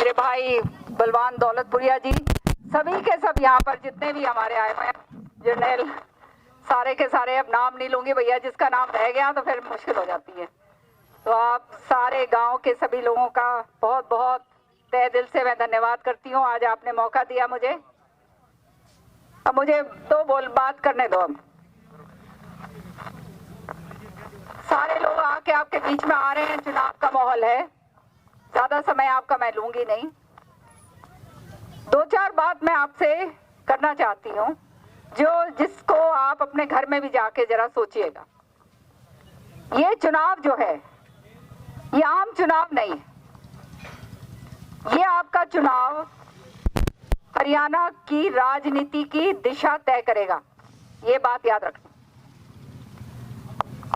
मेरे भाई बलवान दौलतपुरिया जी, सभी के सब यहाँ पर जितने भी हमारे आए हुए हैं, जर्नल सारे के सारे, अब नाम नहीं लूंगी भैया, जिसका नाम रह गया तो फिर मुश्किल हो जाती है। तो आप सारे गांव के सभी लोगों का बहुत बहुत तहे दिल से मैं धन्यवाद करती हूँ। आज आपने मौका दिया मुझे। अब मुझे दो बात करने दो। अब सारे लोग आके आपके बीच में आ रहे हैं, चुनाव का माहौल है, ज्यादा समय आपका मैं लूंगी नहीं। दो चार बात मैं आपसे करना चाहती हूँ जिसको आप अपने घर में भी जाके जरा सोचिएगा। ये चुनाव जो है ये आम चुनाव नहीं है, ये आपका चुनाव हरियाणा की राजनीति की दिशा तय करेगा। ये बात याद रखना।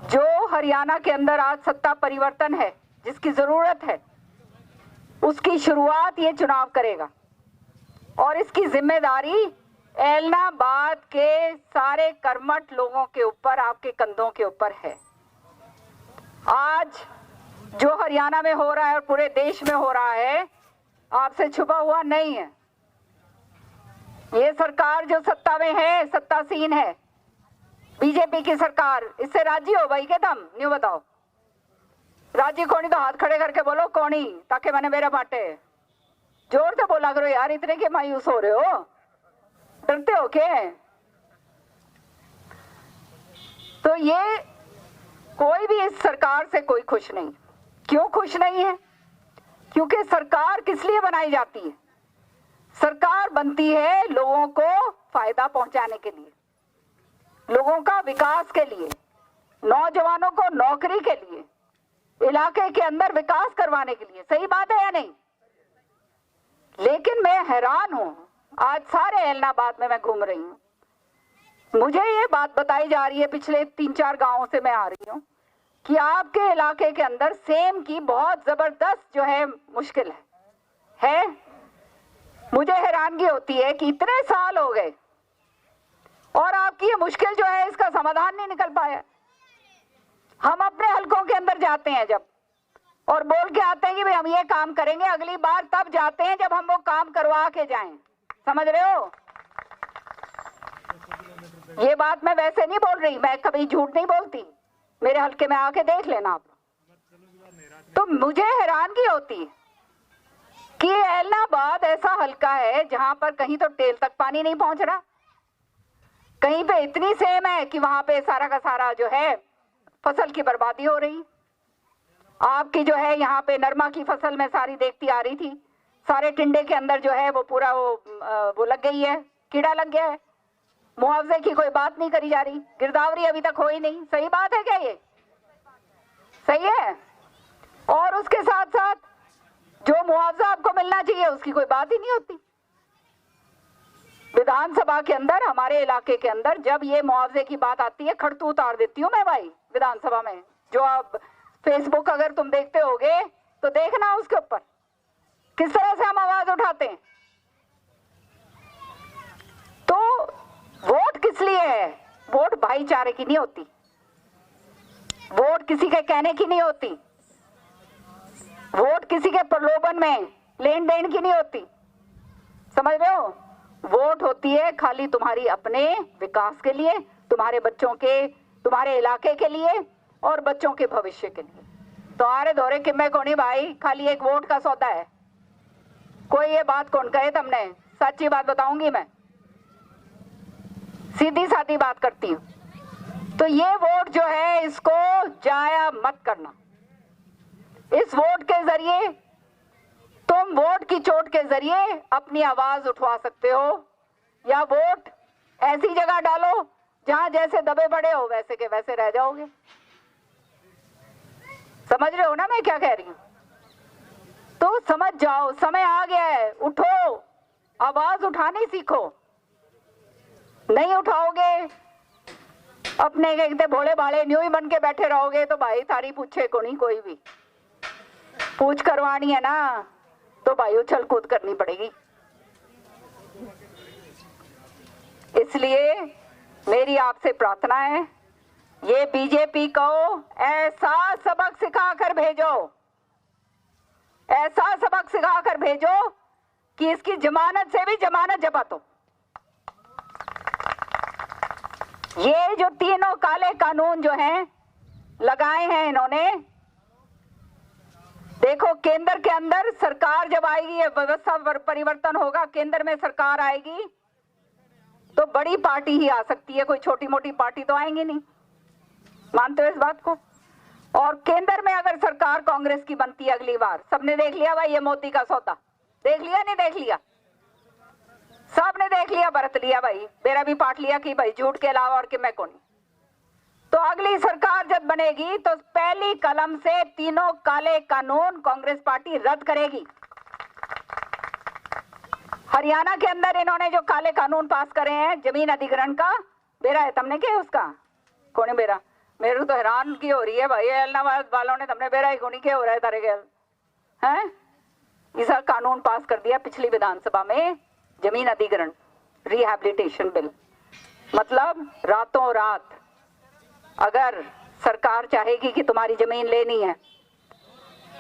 जो हरियाणा के अंदर आज सत्ता परिवर्तन है, जिसकी जरूरत है, उसकी शुरुआत ये चुनाव करेगा और इसकी जिम्मेदारी एलनाबाद के सारे कर्मठ लोगों के ऊपर, आपके कंधों के ऊपर है। आज जो हरियाणा में हो रहा है और पूरे देश में हो रहा है, आपसे छुपा हुआ नहीं है। ये सरकार जो सत्ता में है, सत्तासीन है, बीजेपी की सरकार, इससे राजी हो भाई के दम न्यू बताओ। राजी कौनी तो हाथ खड़े करके बोलो कौनी, ताकि मैंने मेरा बांटे। जोर से बोला करो यार, इतने के मायूस हो रहे हो, डरते हो क्या? तो ये कोई भी इस सरकार से कोई खुश नहीं। क्यों खुश नहीं है? क्योंकि सरकार किस लिए बनाई जाती है? सरकार बनती है लोगों को फायदा पहुंचाने के लिए, लोगों का विकास के लिए, नौजवानों को नौकरी के लिए, इलाके के अंदर विकास करवाने के लिए। सही बात है या नहीं? लेकिन मैं हैरान हूं, आज सारे एलनाबाद में मैं घूम रही हूं, मुझे ये बात बताई जा रही है, पिछले 3-4 गांवों से मैं आ रही हूं, कि आपके इलाके के अंदर सेम की बहुत जबरदस्त जो है मुश्किल है। मुझे हैरानगी होती है कि इतने साल हो गए और आपकी ये मुश्किल जो है, इसका समाधान नहीं निकल पाया। हम अपने हलकों के अंदर जाते हैं जब, और बोल के आते हैं कि भाई हम ये काम करेंगे, अगली बार तब जाते हैं जब हम वो काम करवा के जाएं। समझ रहे हो? ये बात मैं वैसे नहीं बोल रही, मैं कभी झूठ नहीं बोलती, मेरे हलके में आके देख लेना आप। तो मुझे हैरानगी होती कि एलनाबाद ऐसा हलका है जहां पर कहीं तो टेल तक पानी नहीं पहुंच रहा, कहीं पे इतनी सेम है कि वहां पे सारा का सारा जो है फसल की बर्बादी हो रही। आपकी जो है यहाँ पे नरमा की फसल में सारी देखती आ रही थी, सारे टिंडे के अंदर जो है वो पूरा वो लग गई है, कीड़ा लग गया है। मुआवजे की कोई बात नहीं करी जा रही, गिरदावरी अभी तक हो ही नहीं। सही बात है क्या? ये सही है? और उसके साथ साथ जो मुआवजा आपको मिलना चाहिए उसकी कोई बात ही नहीं होती। विधानसभा के अंदर, हमारे इलाके के अंदर जब ये मुआवजे की बात आती है, खड़तू उतार देती हूँ मैं भाई विधानसभा में। जो आप फेसबुक अगर तुम देखते होगे तो देखना उसके ऊपर किस तरह से हम आवाज उठाते हैं। तो वोट किस लिए है? वोट भाईचारे की नहीं होती, वोट किसी के कहने की नहीं होती, वोट किसी के प्रलोभन में लेन देन की नहीं होती। समझ रहे हो? वोट होती है खाली तुम्हारी अपने विकास के लिए, तुम्हारे बच्चों के, तुम्हारे इलाके के लिए और बच्चों के भविष्य के लिए। तो आरे दौरे कि मैं कौन ही भाई, खाली एक वोट का सौदा है। कोई ये बात कौन कहे तुमने? सच्ची बात बताऊंगी मैं, सीधी सादी बात करती हूँ। तो ये वोट जो है, इसको जाया मत करना। इस वोट के जरिए तुम वोट की चोट के जरिए अपनी आवाज उठवा सकते हो, या वोट ऐसी जगह डालो जहां जैसे दबे पड़े हो वैसे के वैसे रह जाओगे। समझ रहे हो ना मैं क्या कह रही हूं? तो समझ जाओ, समय आ गया है, उठो, आवाज उठानी सीखो। नहीं उठाओगे, अपने एक भोले भाले न्यू ही बन के बैठे रहोगे तो भाई थारी पूछे को नहीं कोई भी। पूछ करवानी है ना तो भाई उछल कूद करनी पड़ेगी। इसलिए मेरी आपसे प्रार्थना है, ये बीजेपी को ऐसा सबक सिखा कर भेजो ऐसा सबक सिखा कर भेजो कि इसकी जमानत से भी जमानत जब्त हो। ये जो तीनों काले कानून जो हैं लगाए हैं इन्होंने, देखो केंद्र के अंदर सरकार जब आएगी, ये व्यवस्था परिवर्तन होगा, केंद्र में सरकार आएगी तो बड़ी पार्टी ही आ सकती है, कोई छोटी मोटी पार्टी तो आएंगी नहीं। मानते हो इस बात को? और केंद्र में अगर सरकार कांग्रेस की बनती है अगली बार, सबने देख लिया भाई ये मोदी का सौदा, देख लिया नहीं देख लिया? सबने देख लिया, बरत लिया भाई, मेरा भी पाट लिया कि भाई झूठ के अलावा और कि मैं कौन। तो अगली सरकार जब बनेगी तो पहली कलम से तीनों काले कानून कांग्रेस पार्टी रद्द करेगी। हरियाणा के अंदर इन्होंने जो काले कानून पास करे हैं जमीन अधिग्रहण का, बेरा है तुमने क्या उसका कौन है बेरा? मेरे तो हैरान की हो रही है भाई, इलाहाबाद वालों ने तुमने बेरा ही कौन क्या हो रहा है तारे गैल हैं? इसका कानून पास कर दिया पिछली विधानसभा में, जमीन अधिग्रहण रिहैबिलिटेशन बिल। मतलब रातों रात अगर सरकार चाहेगी कि तुम्हारी जमीन लेनी है,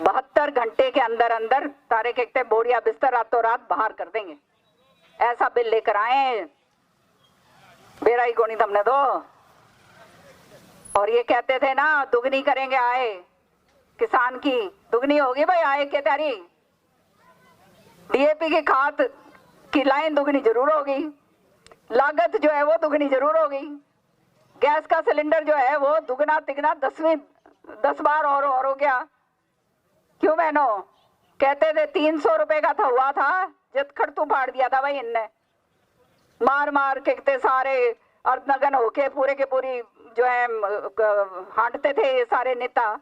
72 घंटे के अंदर अंदर तारे कहते बोरिया बिस्तर रातों रात बाहर कर देंगे। ऐसा बिल लेकर आए, बेरा ही कोनी तुमने दो। और ये कहते थे ना दुगनी करेंगे आय, किसान की दुगनी होगी भाई आय के तारी, डीएपी की खाद की लाइन दुगनी जरूर होगी, लागत जो है वो दुगनी जरूर होगी, गैस का सिलेंडर जो है वो दुगना तिगना 10 बार और हो गया। क्यों बहनों? कहते थे 300 रुपए का था, हुआ था जब खड़तू फाड़ दिया था भाई इनने, मार मार के कहते सारे अर्धनगन होके पूरे के पूरी जो है हांटते थे ये सारे नेता।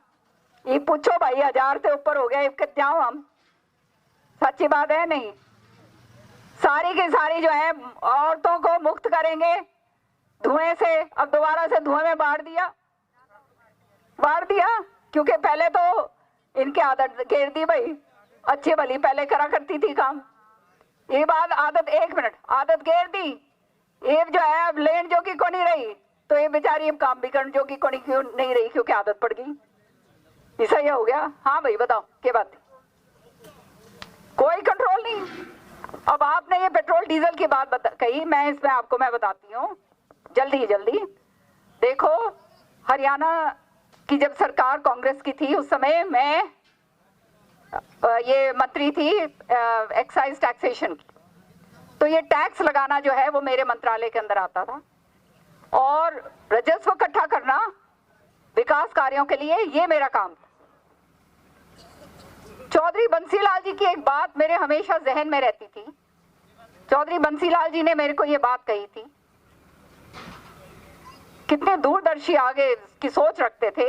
ये पूछो भाई 1000 से ऊपर हो गया, कितने जाओ हम? सच्ची बात है नहीं? सारी की सारी जो है औरतों को मुक्त करेंगे धुएं से। अब दोबारा से धुएं में बाढ़ दिया, क्योंकि पहले तो इनकी आदत घेर दी भाई, अच्छी भली पहले करा करती थी काम, ये बात आदत 1 मिनट आदत घेर दी, ये जो है अब लेन जो की को नहीं रही, तो ये बेचारी अब काम भी करने जो की को क्यों नहीं रही, क्योंकि आदत पड़ गई। ऐसा ही हो गया। हाँ भाई बताओ क्या बात है? कोई कंट्रोल नहीं। अब आपने ये पेट्रोल डीजल की बात कही, मैं इसमें आपको मैं बताती हूँ जल्दी। देखो हरियाणा की जब सरकार कांग्रेस की थी उस समय मैं ये मंत्री थी एक्साइज टैक्सेशन की, तो ये टैक्स लगाना जो है वो मेरे मंत्रालय के अंदर आता था, और राजस्व इकट्ठा करना विकास कार्यों के लिए ये मेरा काम था। चौधरी बंसीलाल जी की एक बात मेरे हमेशा जहन में रहती थी। चौधरी बंसीलाल जी ने मेरे को ये बात कही थी, कितने दूरदर्शी आगे की सोच रखते थे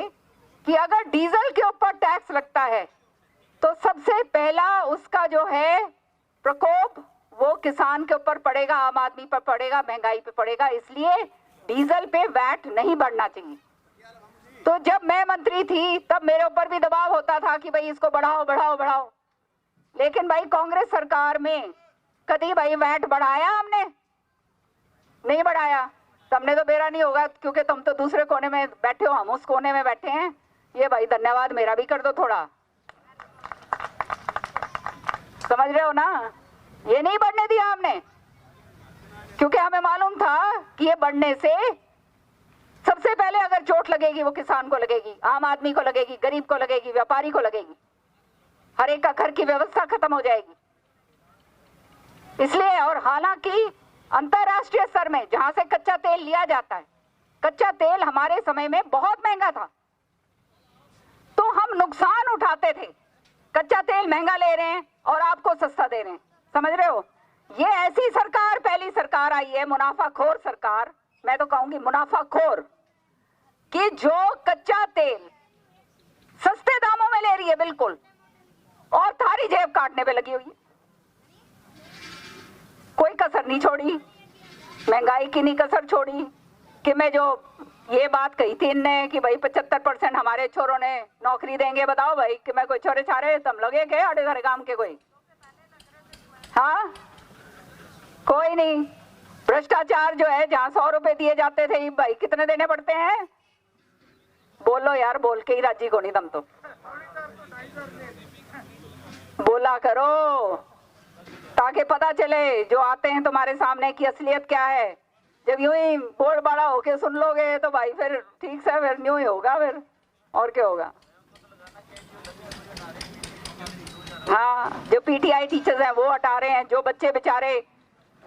कि अगर डीजल के ऊपर टैक्स लगता है तो सबसे पहला उसका जो है प्रकोप वो किसान के ऊपर पड़ेगा, आम आदमी पर पड़ेगा, महंगाई पे पड़ेगा, इसलिए डीजल पे वैट नहीं बढ़ना चाहिए। तो जब मैं मंत्री थी तब मेरे ऊपर भी दबाव होता था कि भाई इसको बढ़ाओ, लेकिन भाई कांग्रेस सरकार में कभी भाई वैट बढ़ाया हमने? नहीं बढ़ाया। तुमने तो बेरा नहीं होगा क्योंकि तुम तो दूसरे कोने में बैठे हो, हम उस कोने में बैठे हैं। ये भाई धन्यवाद मेरा भी कर दो थोड़ा, समझ रहे हो ना? ये नहीं बढ़ने दिया हमने, क्योंकि हमें मालूम था कि ये बढ़ने से सबसे पहले अगर चोट लगेगी वो किसान को लगेगी, आम आदमी को लगेगी, गरीब को लगेगी, व्यापारी को लगेगी, हर एक का घर की व्यवस्था खत्म हो जाएगी। इसलिए, और हालांकि अंतरराष्ट्रीय स्तर में जहां से कच्चा तेल लिया जाता है, कच्चा तेल हमारे समय में बहुत महंगा था, तो हम नुकसान उठाते थे। कच्चा तेल महंगा ले रहे हैं और आपको सस्ता दे रहे हैं, समझ रहे हो? ये ऐसी सरकार पहली सरकार आई है, मुनाफाखोर सरकार, मैं तो कहूंगी मुनाफाखोर, कि जो कच्चा तेल सस्ते दामों में ले रही है बिल्कुल, और थारी जेब काटने पे लगी हुई है। कोई कसर नहीं छोड़ी, महंगाई की नहीं कसर छोड़ी। कि मैं जो ये बात कही थी इनने कि भाई 75% हमारे छोरों ने नौकरी देंगे, बताओ भाई कि मैं कोई छोरे छारे तुम लगे के आड़े सारे काम के कोई? हाँ कोई नहीं। भ्रष्टाचार जो है जहां 100 रुपए दिए जाते थे भाई कितने देने पड़ते हैं? बोलो यार, बोल के ही राजी को नहीं तुम तो। बोला करो ताकि पता चले जो आते हैं तुम्हारे सामने की असलियत क्या है। जब यूं ही बोल बड़ा होके सुन लोगे तो भाई फिर ठीक से फिर यूं ही होगा, फिर और क्या होगा। हाँ, जो पीटीआई टीचर्स हैं वो हटा रहे हैं, जो बच्चे बेचारे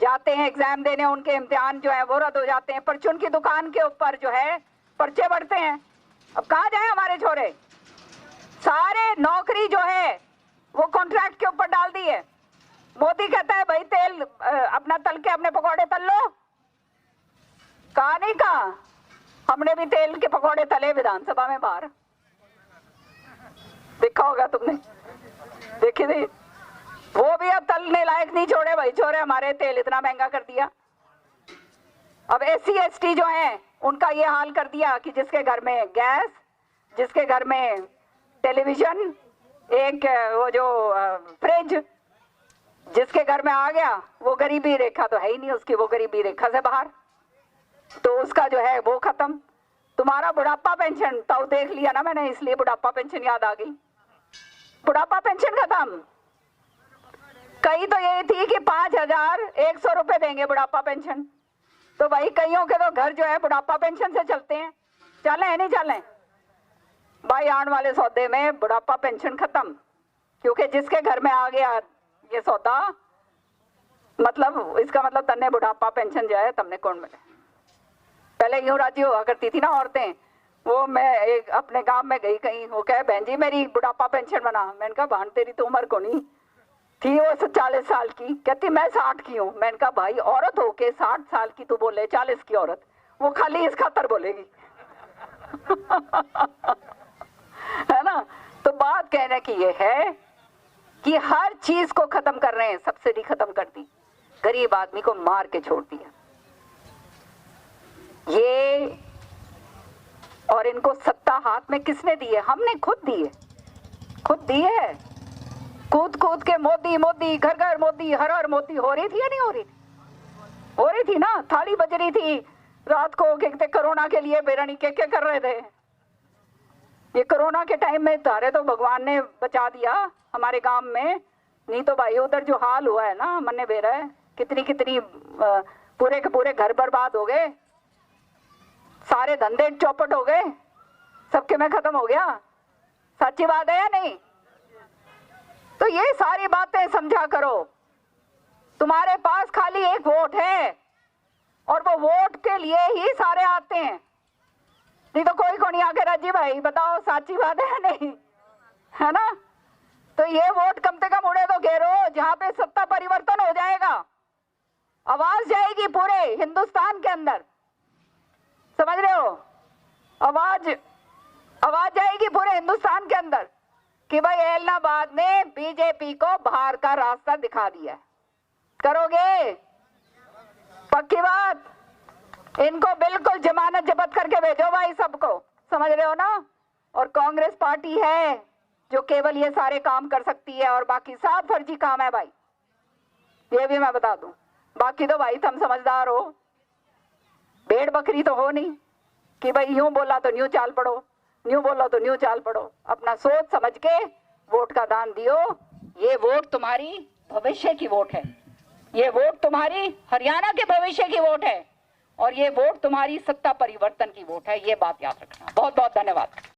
जाते हैं एग्जाम देने उनके इम्तिहान जो है वो रद्द हो जाते हैं, परचून की दुकान के ऊपर जो है पर्चे बढ़ते हैं। अब कहाँ जाए हमारे छोरे, सारे नौकरी जो है वो कॉन्ट्रैक्ट के ऊपर डाल दी है। मोदी कहता है भाई तेल अपना तल के अपने पकौड़े तल लो, कहा नहीं कहा, हमने भी तेल के पकौड़े तले विधानसभा में बाहर, देखा होगा तुमने, देखी थी। वो भी अब तलने लायक नहीं छोड़े भाई छोरे हमारे, तेल इतना महंगा कर दिया। अब SC ST जो हैं उनका ये हाल कर दिया कि जिसके घर में गैस, जिसके घर में टेलीविजन, एक वो जो फ्रिज जिसके घर में आ गया वो गरीबी रेखा तो है ही नहीं उसकी, वो गरीबी रेखा से बाहर, तो उसका जो है वो खत्म। तुम्हारा बुढ़ापा पेंशन तो देख लिया ना मैंने, इसलिए बुढ़ापा पेंशन याद आ गई। बुढ़ापा पेंशन खत्म। कई तो यही थी कि 5,100 रुपए देंगे बुढ़ापा पेंशन, तो भाई कईयों के तो घर जो है बुढ़ापा पेंशन से चलते हैं। चले नहीं चले भाई, आने वाले सौदे में बुढ़ापा पेंशन खत्म, क्योंकि जिसके घर में आ गया ये सौदा, मतलब इसका मतलब तन्ने बुढ़ापा पेंशन जो है तमने कौन मिले। पहले यूं राजी हुआ करती थी ना औरतें, वो मैं एक अपने गांव में गई कहीं, वो कहे बहन जी मेरी बुढ़ापा पेंशन बना। मैंने कहा भान तेरी तो उम्र को नहीं थी, वो 40 साल की, कहती मैं 60 की हूँ। मैंने कहा भाई औरत होके 60 साल की तू बोले 40 की औरत, वो खाली इस खातर बोलेगी है ना। तो बात कहने की ये है कि हर चीज को खत्म कर रहे हैं, सब्सिडी खत्म कर दी, गरीब आदमी को मार के छोड़ दिया ये। और इनको सत्ता हाथ में किसने दी है? हमने खुद दी है, खुद दी है। कूद कूद के मोदी मोदी, घर घर मोदी, हर हर मोदी हो रही थी या नहीं हो रही थी? हो रही थी ना, थाली बज रही थी रात को, कहते कोरोना के लिए बेरानी के कर रहे थे। ये कोरोना के टाइम में तारे तो भगवान ने बचा दिया हमारे गांव में, नहीं तो भाई उधर जो हाल हुआ है ना मन्ने बेरा है, कितनी कितनी पूरे के पूरे घर बर्बाद हो गए, सारे धंधे चौपट हो गए, सबके में खत्म हो गया। सच्ची बात है या नहीं? तो ये सारी बातें समझा करो। तुम्हारे पास खाली एक वोट है और वो वोट के लिए ही सारे आते हैं, नहीं तो कोई को नहीं आके राजी भाई बताओ सच्ची बात है या नहीं, है ना। तो ये वोट कम से कम उड़े तो घेरो, जहां पे सत्ता परिवर्तन हो जाएगा, आवाज जाएगी पूरे हिंदुस्तान के अंदर, समझ रहे हो? आवाज जाएगी पूरे हिंदुस्तान के अंदर कि भाई एलनाबाद ने बीजेपी को बाहर का रास्ता दिखा दिया। करोगे? पक्की बात? इनको बिल्कुल जमानत जब्त करके भेजो भाई सबको, समझ रहे हो ना। और कांग्रेस पार्टी है जो केवल ये सारे काम कर सकती है और बाकी सब फर्जी काम है भाई, ये भी मैं बता दूं। बाकी तो भाई तुम समझदार हो, भेड़ बकरी तो हो नहीं कि भाई यूं बोला तो न्यू चाल पड़ो, न्यू बोला तो न्यू चाल पड़ो। अपना सोच समझ के वोट का दान दियो। ये वोट तुम्हारी भविष्य की वोट है, ये वोट तुम्हारी हरियाणा के भविष्य की वोट है, और ये वोट तुम्हारी सत्ता परिवर्तन की वोट है, ये बात याद रखना। बहुत बहुत धन्यवाद।